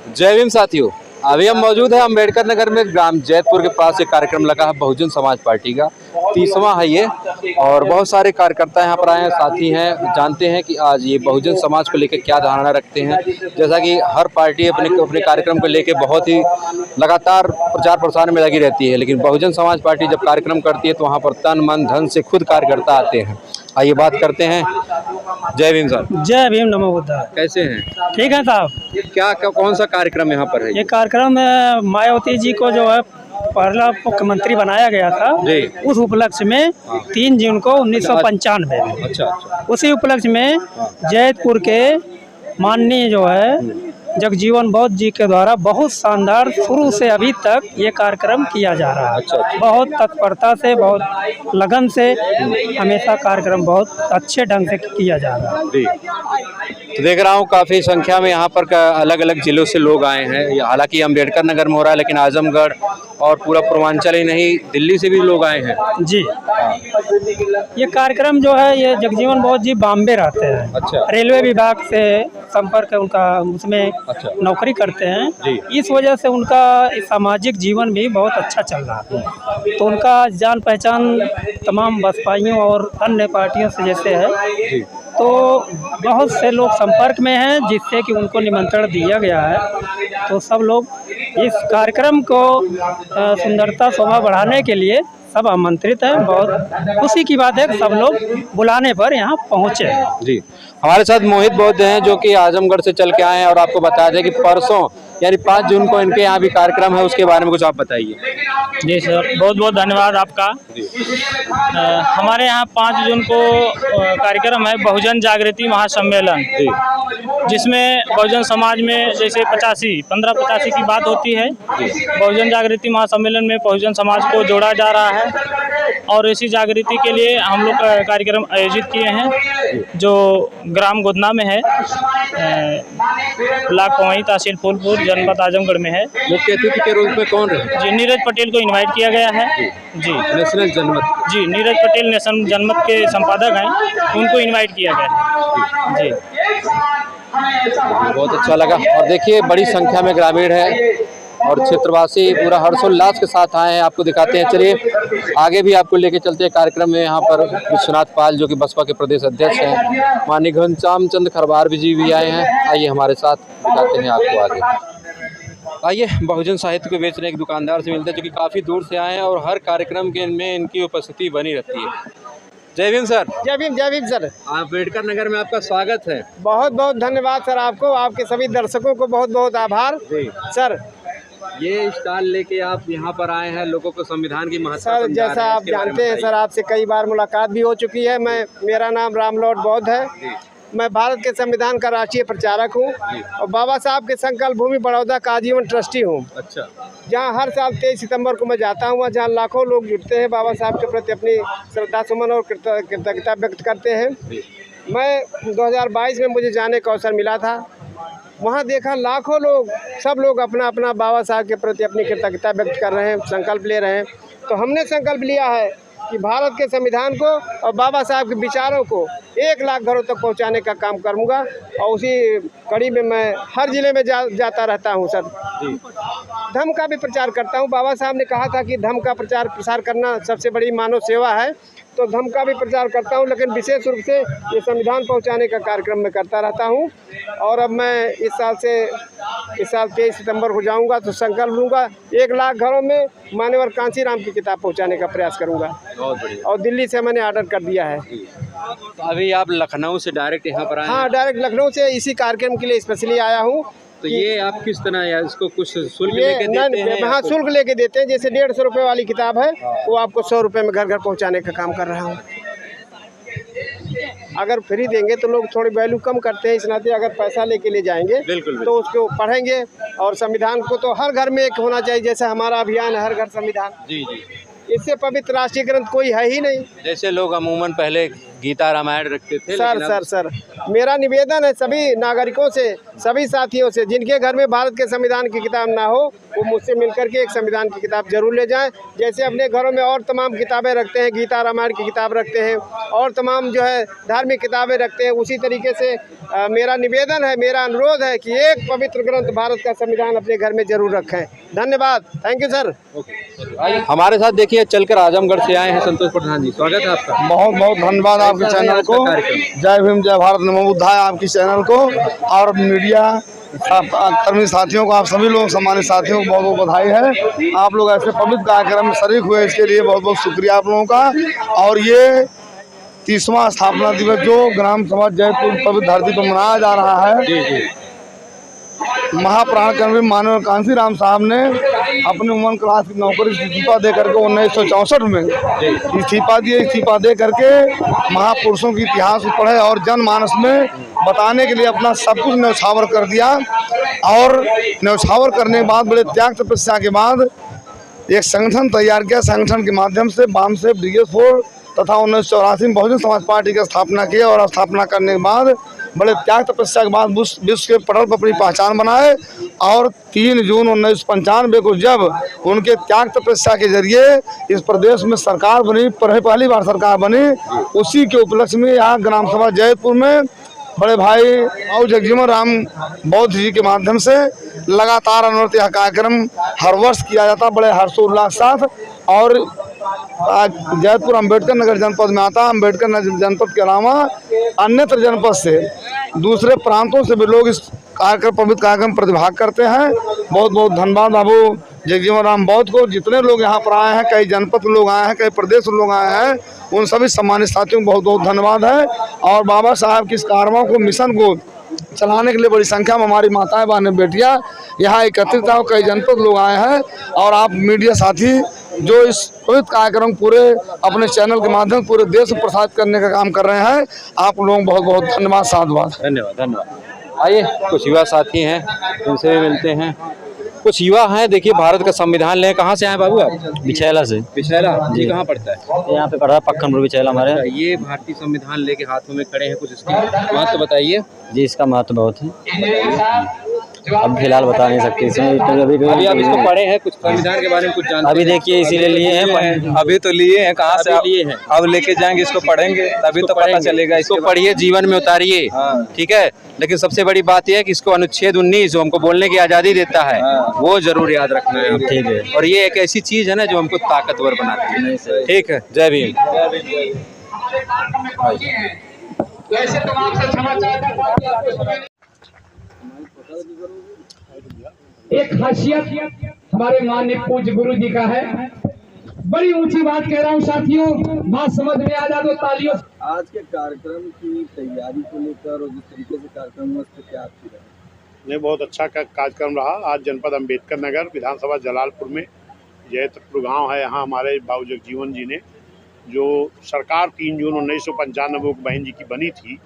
जय भीम साथियों, अभी हम मौजूद है अम्बेडकर नगर में ग्राम जैतपुर के पास एक कार्यक्रम लगा है बहुजन समाज पार्टी का 30वां है ये। और बहुत सारे कार्यकर्ता यहाँ पर आए हैं, साथी हैं। जानते हैं कि आज ये बहुजन समाज को लेकर क्या धारणा रखते हैं। जैसा कि हर पार्टी अपने कार्यक्रम को लेकर बहुत ही लगातार प्रचार प्रसार में लगी रहती है, लेकिन बहुजन समाज पार्टी जब कार्यक्रम करती है तो वहाँ पर तन मन धन से खुद कार्यकर्ता आते हैं। आइए बात करते हैं। जय भीम सर। जय भीम, नमो बुद्धाय। कैसे हैं? ठीक है साहब। क्या कौन सा कार्यक्रम यहाँ पर है? ये कार्यक्रम मायावती जी को जो है पहला मुख्यमंत्री बनाया गया था जी। उस उपलक्ष्य में 3 जून को 1995 में, अच्छा। उसी उपलक्ष्य में जैतपुर के माननीय जो है जगजीवन बौद्ध जी के द्वारा बहुत शानदार शुरू से अभी तक ये कार्यक्रम किया जा रहा है। अच्छा। बहुत तत्परता से, बहुत लगन से हमेशा कार्यक्रम बहुत अच्छे ढंग से किया जा रहा है। जी, तो देख रहा हूँ काफ़ी संख्या में यहाँ पर अलग अलग जिलों से लोग आए हैं। हालांकि अम्बेडकर नगर में हो रहा है, लेकिन आजमगढ़ और पूरा पूर्वांचल ही नहीं, दिल्ली से भी लोग आए हैं। जी, ये कार्यक्रम जो है ये जगजीवन बौद्ध जी बॉम्बे रहते हैं। अच्छा। रेलवे विभाग से संपर्क है उनका, उसमें अच्छा। नौकरी करते हैं जी। इस वजह से उनका सामाजिक जीवन भी बहुत अच्छा चल रहा है। तो उनका जान पहचान तमाम बसपाइयों और अन्य पार्टियों से जैसे है जी। तो बहुत से लोग संपर्क में हैं, जिससे कि उनको निमंत्रण दिया गया है। तो सब लोग इस कार्यक्रम को सुंदरता शोभा बढ़ाने के लिए सब आमंत्रित हैं। बहुत खुशी की बात है कि सब लोग बुलाने पर यहाँ पहुँचे हैं। जी, हमारे साथ मोहित बौद्ध हैं जो कि आजमगढ़ से चल के आए हैं। और आपको बता दें कि परसों यानी 5 जून को इनके यहाँ भी कार्यक्रम है, उसके बारे में कुछ आप बताइए। जी सर, बहुत बहुत धन्यवाद आपका। हमारे यहाँ 5 जून को कार्यक्रम है बहुजन जागृति महासम्मेलन, जिसमें बहुजन समाज में जैसे 1585 की बात होती है। बहुजन जागृति महासम्मेलन में बहुजन समाज को जोड़ा जा रहा है और इसी जागृति के लिए हम लोग कार्यक्रम आयोजित किए हैं, जो ग्राम गोदना में है, ब्लॉक पवई, तहसील फूलपुर, जनपद आजमगढ़ में है। मुख्य अतिथि के रूप में कौन रहे? जी, नीरज पटेल को इनवाइट किया गया है। जी, नेशनल जनमत। जी, नीरज पटेल नेशनल जनमत के संपादक हैं, उनको इनवाइट किया गया है। जी, बहुत अच्छा लगा। और देखिए बड़ी संख्या में ग्रामीण है और क्षेत्रवासी पूरा हर्षोल्लास के साथ आए हैं। आपको दिखाते हैं, चलिए आगे भी आपको लेके चलते हैं कार्यक्रम में। यहाँ पर विश्वनाथ पाल जो कि बसपा के प्रदेश अध्यक्ष हैं, माननीय घनश्याम चंद्र खरवार जी भी आए हैं। आइए हमारे साथ दिखाते हैं आपको आगे। आइए बहुजन साहित्य को बेच रहे एक दुकानदार से मिलते हैं जो कि काफ़ी दूर से आए हैं और हर कार्यक्रम के में इनकी उपस्थिति बनी रहती है। जय भीम सर। जय भीम सर। अम्बेडकर नगर में आपका स्वागत है। बहुत बहुत धन्यवाद सर आपको, आपके सभी दर्शकों को बहुत बहुत आभार सर। ये स्टॉल लेके आप यहाँ पर आए हैं, लोगों को संविधान की महत्ता सर जैसा आप जानते हैं सर, आपसे कई बार मुलाकात भी हो चुकी है। मेरा नाम रामलॉर्ड बौद्ध है। मैं भारत के संविधान का राष्ट्रीय प्रचारक हूँ और बाबा साहब के संकल्प भूमि बड़ौदा का आजीवन ट्रस्टी हूँ। अच्छा। जहाँ हर साल 23 सितंबर को मैं जाता हूँ, जहाँ लाखों लोग जुटते हैं, बाबा साहब के प्रति अपनी श्रद्धा सुमन और कृतज्ञता व्यक्त करते हैं। मैं 2022 में मुझे जाने का अवसर मिला था। वहाँ देखा लाखों लोग, सब लोग अपना अपना बाबा साहब के प्रति अपनी कृतज्ञता व्यक्त कर रहे हैं, संकल्प ले रहे हैं। तो हमने संकल्प लिया है कि भारत के संविधान को और बाबा साहब के विचारों को 1 लाख घरों तक पहुंचाने का काम करूंगा। और उसी कड़ी में मैं हर जिले में जाता रहता हूं सर। धम्म का भी प्रचार करता हूं। बाबा साहब ने कहा था कि धम्म का प्रचार प्रसार करना सबसे बड़ी मानव सेवा है, तो धम्म का भी प्रचार करता हूं, लेकिन विशेष रूप से ये संविधान पहुंचाने का कार्यक्रम मैं करता रहता हूं। और अब मैं इस साल 23 सितंबर को जाऊंगा तो संकल्प लूँगा 1 लाख घरों में मान्यवर कांशीराम की किताब पहुंचाने का प्रयास करूंगा। बहुत बढ़िया। और दिल्ली से मैंने ऑर्डर कर दिया है। तो अभी आप लखनऊ से डायरेक्ट यहाँ पर आए? हाँ, डायरेक्ट लखनऊ से इसी कार्यक्रम के लिए स्पेशली आया हूँ। तो ये आप किस तरह या इसको कुछ शुल्क लेके देते हैं? हाँ, शुल्क लेके देते हैं। जैसे 150 रुपये वाली किताब है, वो आपको 100 रुपये में घर घर पहुँचाने का काम कर रहा हूँ। अगर फ्री देंगे तो लोग थोड़ी वैल्यू कम करते हैं, इस नाते अगर पैसा लेके ले जाएंगे तो उसको पढ़ेंगे। और संविधान को तो हर घर में एक होना चाहिए, जैसे हमारा अभियान है हर घर संविधान। जी। इससे पवित्र राष्ट्रीय ग्रंथ कोई है ही नहीं। जैसे लोग अमूमन पहले गीता रामायण रखते थे। सर मेरा निवेदन है सभी नागरिकों से, सभी साथियों से, जिनके घर में भारत के संविधान की किताब ना हो वो मुझसे मिलकर के एक संविधान की किताब जरूर ले जाएं। जैसे अपने घरों में और तमाम किताबें रखते हैं, गीता रामायण की किताब रखते हैं और तमाम जो है धार्मिक किताबें रखते हैं, उसी तरीके से मेरा निवेदन है, मेरा अनुरोध है कि एक पवित्र ग्रंथ भारत का संविधान अपने घर में जरूर रखें। धन्यवाद, थैंक यू सर। हमारे साथ देखिए चलकर आजमगढ़ से आए हैं संतोष प्रधान जी, स्वागत है आपका। बहुत बहुत धन्यवाद आपके चैनल को। जय भीम, जय भारत, नमो बुद्धाय आपकी चैनल को और मीडिया कर्मी साथियों को, आप सभी लोग सम्मानित साथियों को बहुत बहुत बधाई है। आप लोग ऐसे पवित्र कार्यक्रम में शरीक हुए, इसके लिए बहुत बहुत शुक्रिया आप लोगों का। और ये 30वां स्थापना दिवस जो ग्राम सभा जयपुर पवित्र धरती पर मनाया जा रहा है, महाप्राण कर्मी मानव कांसी राम साहब ने अपने उमन क्लास की नौकरी से इस्तीफा दे करके 1964 में इस्तीफा दे करके महापुरुषों के इतिहास को पढ़े और जनमानस में बताने के लिए अपना सब कुछ न्यौछावर कर दिया। और न्यौछावर करने के बाद बड़े त्याग तपस्या के बाद एक संगठन तैयार किया। संगठन के माध्यम से वामसेफ DS4 तथा 1984 में बहुजन समाज पार्टी की स्थापना की और स्थापना करने के बाद बड़े त्याग तपस्या के बाद विश्व के पटल पर अपनी पहचान बनाए। और 3 जून 1995 को जब उनके त्याग तपस्या के जरिए इस प्रदेश में सरकार बनी, पहली बार सरकार बनी, उसी के उपलक्ष्य में यहाँ ग्राम सभा जयपुर में बड़े भाई और जगजीवन राम बौद्ध जी के माध्यम से लगातार अनवरत यह कार्यक्रम हर वर्ष किया जाता, बड़े हर्षोल्लास के साथ। और आज जयपुर अम्बेडकर नगर जनपद में आता। अम्बेडकर नगर जनपद के अलावा अन्यत्र जनपद से, दूसरे प्रांतों से भी लोग इस कार्यक्रम, पवित्र कार्यक्रम प्रतिभाग करते हैं। बहुत बहुत धन्यवाद बाबू जगजीवन राम बौद्ध को। जितने लोग यहाँ पर आए हैं, कई जनपद के लोग आए हैं, कई प्रदेश के लोग आए हैं, उन सभी सम्मानित साथियों को बहुत बहुत धन्यवाद है। और बाबा साहब की इस कारवां को, मिशन को चलाने के लिए बड़ी संख्या में हमारी माताएं बहनें बेटियां यहाँ एकत्रित हैं, कई जनपद लोग आए हैं। और आप मीडिया साथी जो इस पवित्र कार्यक्रम पूरे अपने चैनल के माध्यम से पूरे देश में प्रसारित करने का काम कर रहे हैं, आप लोगों को बहुत बहुत धन्यवाद, साधुवाद। धन्यवाद। आइए कुछ युवा साथी हैं, उनसे भी मिलते हैं। कुछ युवा हैं, देखिए भारत का संविधान ले। कहाँ से आए बाबू आप? बिछैला से। बिछैला जी, कहाँ पड़ता है? यहाँ पे पड़ा है पक्खनपुर बिछैला हमारे। ये भारतीय संविधान लेके हाथों में खड़े हैं, कुछ इसकी महत्व बताइए। जी, इसका महत्व बहुत है, अब फिलहाल बता नहीं सकते इसमें। अभी आप इसको पढ़े हैं, कुछ संविधान के बारे में कुछ जानते हैं? अभी देखिए इसीलिए लिए हैं, अभी तो लिए हैं, कहाँ से लिए हैं? अब लेके जाएंगे, इसको पढ़ेंगे तभी तो पता चलेगा। इसको पढ़िए, जीवन में उतारिए, ठीक है। लेकिन सबसे बड़ी बात यह है कि इसको अनुच्छेद 19 जो हमको बोलने की आज़ादी देता है, वो जरूर याद रखना है, ठीक है। और ये एक ऐसी चीज़ है ना जो हमको ताकतवर बनाती है, ठीक है। जय भीम। एक खासियत हमारे माननीय पूज्य गुरु जी का है। बड़ी ऊंची बात कह रहा हूँ साथियों, बात समझ में आ जा तो तालियों। आज के कार्यक्रम की तैयारी को लेकर और जिस तरीके से कार्यक्रम हुआ, उस पर क्या आपकी राय? नहीं, बहुत अच्छा कार्यक्रम रहा। आज जनपद अम्बेडकर नगर विधानसभा जलालपुर में जयपुर गांव है, यहाँ हमारे बाबू जगजीवन जी ने जो सरकार 3 जून 1995 को बहन जी की बनी थी,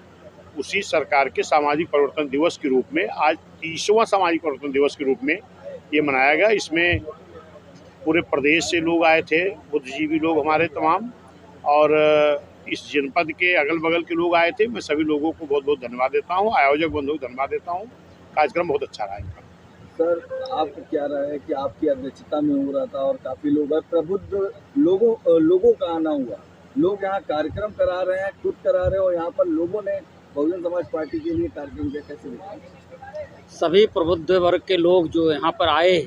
उसी सरकार के सामाजिक परिवर्तन दिवस के रूप में आज 30वां सामाजिक परिवर्तन दिवस के रूप में ये मनाया गया। इसमें पूरे प्रदेश से लोग आए थे, बुद्धिजीवी लोग हमारे तमाम, और इस जनपद के अगल बगल के लोग आए थे। मैं सभी लोगों को बहुत बहुत धन्यवाद देता हूँ, आयोजक बंधुओं को धन्यवाद देता हूँ। कार्यक्रम बहुत अच्छा रहा इनका। सर, आपको क्या राय है कि आपकी अध्यक्षता में हो रहा था और काफ़ी लोग प्रबुद्ध लोगों का आना हुआ, लोग यहाँ कार्यक्रम करा रहे हैं, खुद करा रहे हैं, और यहाँ पर लोगों ने बहुजन समाज पार्टी के लिए कार्यक्रम कैसे देखा? सभी प्रबुद्ध वर्ग के लोग जो यहाँ पर आए,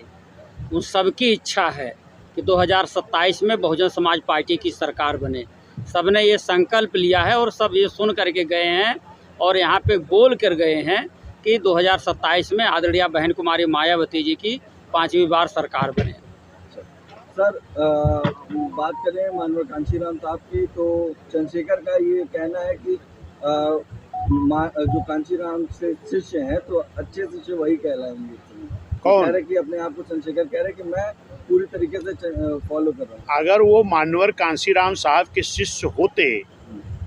उन सबकी इच्छा है कि 2027 में बहुजन समाज पार्टी की सरकार बने। सब ने ये संकल्प लिया है और सब ये सुन करके गए हैं और यहाँ पे बोल कर गए हैं कि 2027 में आदरणीय बहन कुमारी मायावती जी की 5वीं बार सरकार बने। सर, बात करें माननीय कांशीराम साहब की, तो चंद्रशेखर का ये कहना है कि जो कांशीराम से शिष्य हैं तो अच्छे शिष्य वही कहलाएंगे। कौन कह रहे कि अपने आप को चंद्रशेखर कह रहे कि मैं पूरी तरीके से फॉलो कर रहा हूँ। अगर वो मानवर कांशीराम साहब के शिष्य होते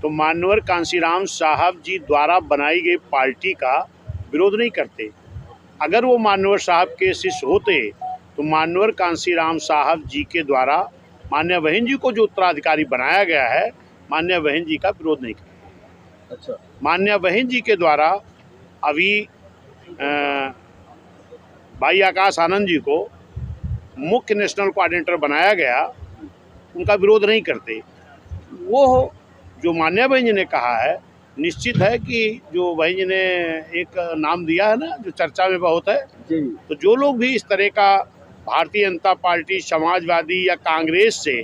तो मानवर कांशीराम साहब जी द्वारा बनाई गई पार्टी का विरोध नहीं करते। अगर वो मानवर साहब के शिष्य होते तो मानवर कांशीराम साहब जी के द्वारा मान्य बहन जी को जो उत्तराधिकारी बनाया गया है, मान्य बहन जी का विरोध नहीं करते। अच्छा। मान्या बहन जी के द्वारा अभी भाई आकाश आनंद जी को मुख्य नेशनल कोऑर्डिनेटर बनाया गया, उनका विरोध नहीं करते। वो जो मान्या बहन जी ने कहा है, निश्चित है कि जो बहन जी ने एक नाम दिया है ना, जो चर्चा में बहुत है, तो जो लोग भी इस तरह का भारतीय जनता पार्टी, समाजवादी या कांग्रेस से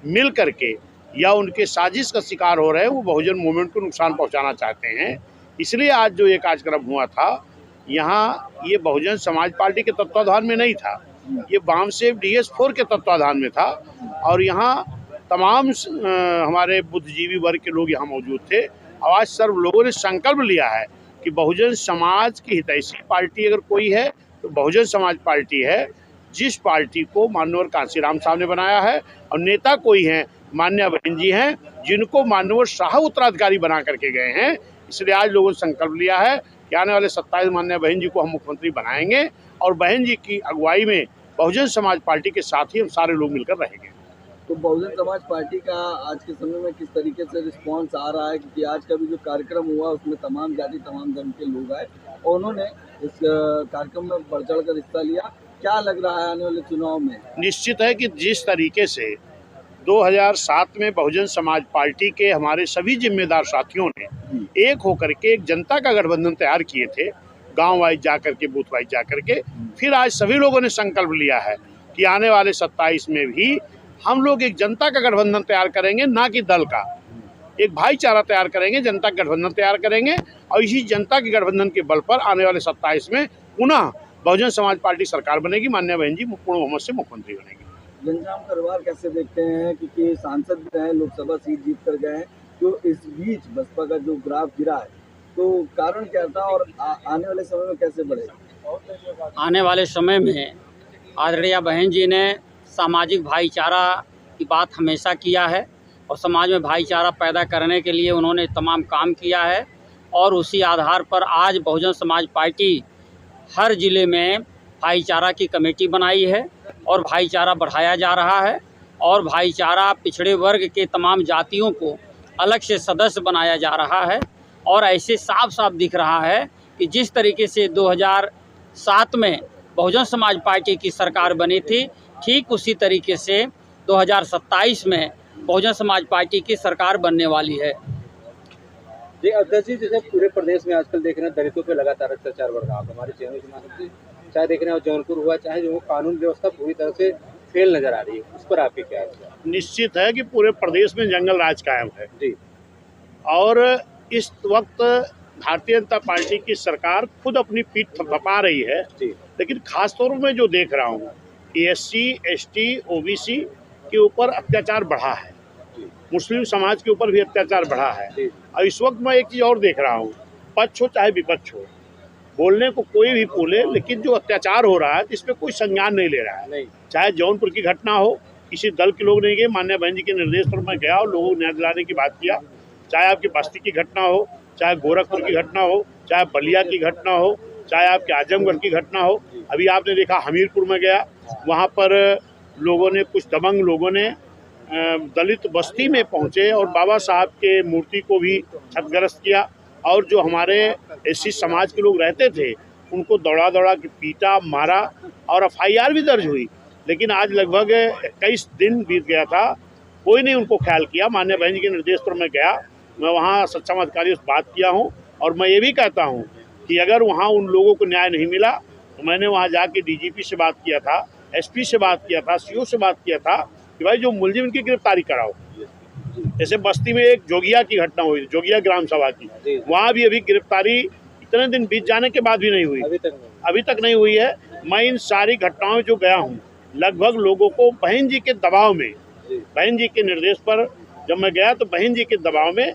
मिल करके या उनके साजिश का शिकार हो रहे हैं, वो बहुजन मूवमेंट को नुकसान पहुंचाना चाहते हैं। इसलिए आज जो ये कार्यक्रम हुआ था, यहाँ ये बहुजन समाज पार्टी के तत्वाधान में नहीं था, ये बामसेव DS4 के तत्वाधान में था। और यहाँ तमाम हमारे बुद्धिजीवी वर्ग के लोग यहाँ मौजूद थे। और आज सर्व लोगों ने संकल्प लिया है कि बहुजन समाज की हितैषी पार्टी अगर कोई है तो बहुजन समाज पार्टी है, जिस पार्टी को माननीय कांशीराम साहब ने बनाया है। और नेता कोई हैं, मान्या बहन जी हैं, जिनको माननीय शाह उत्तराधिकारी बना करके गए हैं। इसलिए आज लोगों ने संकल्प लिया है कि आने वाले 27 मान्या बहन जी को हम मुख्यमंत्री बनाएंगे और बहन जी की अगुवाई में बहुजन समाज पार्टी के साथ ही हम सारे लोग मिलकर रहेंगे। तो बहुजन समाज पार्टी का आज के समय में किस तरीके से रिस्पांस आ रहा है, क्योंकि आज का भी जो कार्यक्रम हुआ उसमें तमाम जाति तमाम धर्म के लोग आए और उन्होंने इस कार्यक्रम में बढ़ चढ़ कर हिस्सा लिया। क्या लग रहा है आने वाले चुनाव में? निश्चित है कि जिस तरीके से 2007 में बहुजन समाज पार्टी के हमारे सभी जिम्मेदार साथियों ने एक होकर के एक जनता का गठबंधन तैयार किए थे, गांव वाइज जा करके, बूथ वाइज जा करके, फिर आज सभी लोगों ने संकल्प लिया है कि आने वाले 27 में भी हम लोग एक जनता का गठबंधन तैयार करेंगे, ना कि दल का। एक भाईचारा तैयार करेंगे, जनता का गठबंधन तैयार करेंगे और इसी जनता के गठबंधन के बल पर आने वाले 27 में पुनः बहुजन समाज पार्टी सरकार बनेगी, मान्या बहन जी पूर्ण बहुमत से मुख्यमंत्री बनेगी। घनश्याम करवार कैसे देखते हैं, क्योंकि सांसद भी रहे, लोकसभा सीट जीत कर गए हैं, तो इस बीच बसपा का जो ग्राफ गिरा है, तो कारण क्या था और आने वाले समय में कैसे बढ़ेगा? आने वाले समय में आदरणीय बहन जी ने सामाजिक भाईचारा की बात हमेशा किया है और समाज में भाईचारा पैदा करने के लिए उन्होंने तमाम काम किया है। और उसी आधार पर आज बहुजन समाज पार्टी हर ज़िले में भाईचारा की कमेटी बनाई है और भाईचारा बढ़ाया जा रहा है। और भाईचारा पिछड़े वर्ग के तमाम जातियों को अलग से सदस्य बनाया जा रहा है। और ऐसे साफ साफ दिख रहा है कि जिस तरीके से 2007 में बहुजन समाज पार्टी की सरकार बनी थी, ठीक उसी तरीके से 2027 में बहुजन समाज पार्टी की सरकार बनने वाली है। जी अध्यक्ष जी, जैसे पूरे प्रदेश में आजकल देख रहे हैं दलितों पे लगातार अत्याचार बढ़ रहा है। हमारे चैनल के माध्यम से चाहे देख रहे हैं जौनपुर हुआ, चाहे जो कानून व्यवस्था पूरी तरह से फेल नजर आ रही है, उस पर आपके क्या है? निश्चित है कि पूरे प्रदेश में जंगल राज कायम है जी। और इस वक्त भारतीय जनता पार्टी की सरकार खुद अपनी पीठ थपथपा रही है जी। लेकिन खासतौर में जो देख रहा हूँ, SC, ST, OBC के ऊपर अत्याचार बढ़ा है, मुस्लिम समाज के ऊपर भी अत्याचार बढ़ा है। और इस वक्त मैं एक चीज़ और देख रहा हूँ, पक्ष हो चाहे विपक्ष हो, बोलने को कोई भी बोले, लेकिन जो अत्याचार हो रहा है इस पर कोई संज्ञान नहीं ले रहा है। चाहे जौनपुर की घटना हो, किसी दल के लोग नहीं गए, मान्या बहन जी के निर्देश पर मैं गया और लोगों को न्याय दिलाने की बात किया। चाहे आपकी बस्ती की घटना हो, चाहे गोरखपुर की घटना हो, चाहे बलिया की घटना हो, चाहे आपके आजमगढ़ की घटना हो। अभी आपने देखा हमीरपुर में गया, वहाँ पर लोगों ने, कुछ दबंग लोगों ने दलित बस्ती में पहुँचे और बाबा साहब के मूर्ति को भी क्षतिग्रस्त किया। और जो हमारे SC समाज के लोग रहते थे उनको दौड़ा दौड़ा के पीटा, मारा और FIR भी दर्ज हुई। लेकिन आज लगभग 21 दिन बीत गया था, कोई नहीं उनको ख्याल किया। मान्य बहन जी के निर्देश पर मैं गया, मैं वहाँ सक्षम अधिकारियों से बात किया हूँ और मैं ये भी कहता हूँ कि अगर वहाँ उन लोगों को न्याय नहीं मिला तो मैंने वहाँ जाके DGP से बात किया था, SP से बात किया था, CO से बात किया था कि भाई जो मुलजिम इनकी गिरफ्तारी कराओ। जैसे बस्ती में एक जोगिया की घटना हुई, जोगिया ग्राम सभा की, वहाँ भी अभी गिरफ्तारी इतने दिन बीत जाने के बाद भी नहीं हुई, अभी तक नहीं हुई है। मैं इन सारी घटनाओं में जो गया हूँ, लगभग लोगों को बहन जी के दबाव में, बहन जी के निर्देश पर जब मैं गया तो बहन जी के दबाव में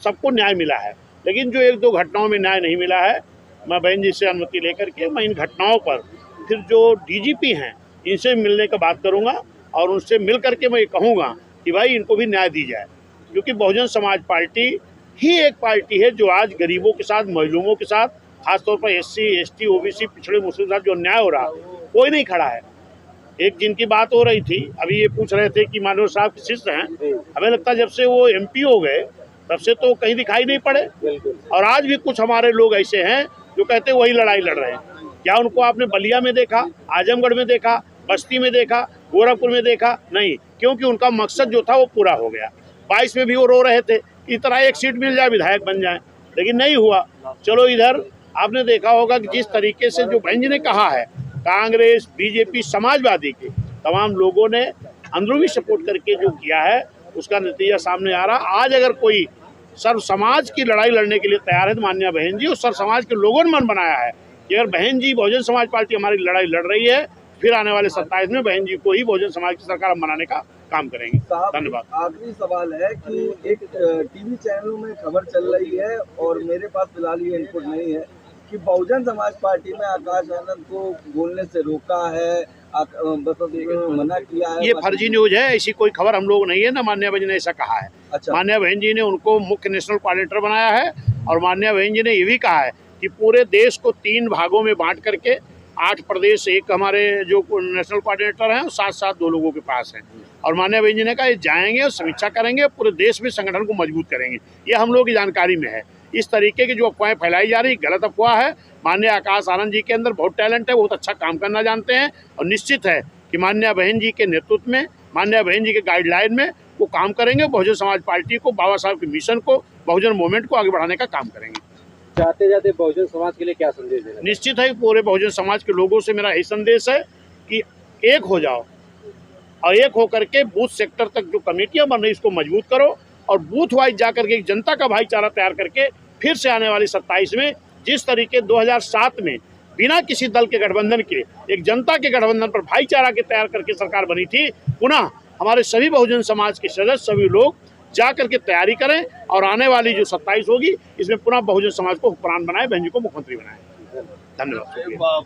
सबको न्याय मिला है। लेकिन जो एक दो घटनाओं में न्याय नहीं मिला है, मैं बहन जी से अनुमति लेकर के मैं इन घटनाओं पर फिर जो DGP हैं इनसे मिलने का बात करूँगा और उनसे मिल करके मैं ये कहूँगा कि भाई इनको भी न्याय दी जाए। क्योंकि बहुजन समाज पार्टी ही एक पार्टी है जो आज गरीबों के साथ, मजलूमों के साथ, खासतौर पर SC, ST, OBC, पिछड़े मुस्लिम के साथ जो अन्याय हो रहा कोई नहीं खड़ा है। एक जिनकी बात हो रही थी, अभी ये पूछ रहे थे कि मानव साहब के शिष्य हैं, हमें लगता है जब से वो MP हो गए तब से तो कहीं दिखाई नहीं पड़े। और आज भी कुछ हमारे लोग ऐसे हैं जो कहते हैं वही लड़ाई लड़ रहे हैं। क्या उनको आपने बलिया में देखा, आजमगढ़ में देखा, बस्ती में देखा, गोरखपुर में देखा? नहीं, क्योंकि उनका मकसद जो था वो पूरा हो गया। 22 में भी वो रो रहे थे कि इतना एक सीट मिल जाए, विधायक बन जाए, लेकिन नहीं हुआ। चलो इधर आपने देखा होगा कि जिस तरीके से जो बहन जी ने कहा है, कांग्रेस, बीजेपी, समाजवादी के तमाम लोगों ने अंदरूनी सपोर्ट करके जो किया है उसका नतीजा सामने आ रहा। आज अगर कोई सर्व समाज की लड़ाई लड़ने के लिए तैयार है तो माननीय बहन जी और सर्व समाज के लोगों ने मन बनाया है कि अगर बहन जी बहुजन समाज पार्टी हमारी लड़ाई लड़ रही है, फिर आने वाले 27 में बहन जी को ही बहुजन समाज की सरकार बनाने का काम करेंगे। धन्यवाद। आखिरी सवाल है कि एक टीवी चैनलों में खबर चल रही है और मेरे पास फिलहाल ये इनपुट नहीं है कि बहुजन समाज पार्टी में आकाश आनंद को बोलने से रोका है, मना किया है। ये फर्जी न्यूज है, ऐसी कोई खबर हम लोग नहीं है, ना माननीय बहन जी ने ऐसा कहा है। अच्छा। माननीय बहन जी ने उनको मुख्य नेशनल कोऑर्डिनेटर बनाया है और माननीय बहन जी ने ये भी कहा है कि पूरे देश को 3 भागों में बांट करके 8 प्रदेश, एक हमारे जो नेशनल कोऑर्डिनेटर हैं, 7 2 लोगों के पास हैं। और माननीय बहन जी ने कहा ये जाएंगे और समीक्षा करेंगे, पूरे देश में संगठन को मजबूत करेंगे। ये हम लोगों की जानकारी में है। इस तरीके की जो अफवाहें फैलाई जा रही, गलत अफवाह है। माननीय आकाश आनंद जी के अंदर बहुत टैलेंट है, बहुत अच्छा काम करना जानते हैं और निश्चित है कि माननीय बहन जी के नेतृत्व में, माननीय बहन जी के गाइडलाइन में वो काम करेंगे। बहुजन समाज पार्टी को, बाबा साहब के मिशन को, बहुजन मूवमेंट को आगे बढ़ाने का काम करेंगे। जाते जाते बहुजन समाज के लिए क्या संदेश देना? निश्चित है पूरे बहुजन समाज के लोगों से मेरा यही संदेश है कि एक हो जाओ और एक होकर के बूथ सेक्टर तक जो कमेटियां बन रही इसको मजबूत करो और बूथ वाइज जाकर के एक जनता का भाईचारा तैयार करके फिर से आने वाली 27 में जिस तरीके 2007 में बिना किसी दल के गठबंधन के एक जनता के गठबंधन पर भाईचारा के तैयार करके सरकार बनी थी, पुनः हमारे सभी बहुजन समाज के सदस्य, सभी लोग जा करके तैयारी करें और आने वाली जो 27 होगी इसमें पुनः बहुजन समाज को हुक्मरान बनाए, बहन जी को मुख्यमंत्री बनाए। धन्यवाद।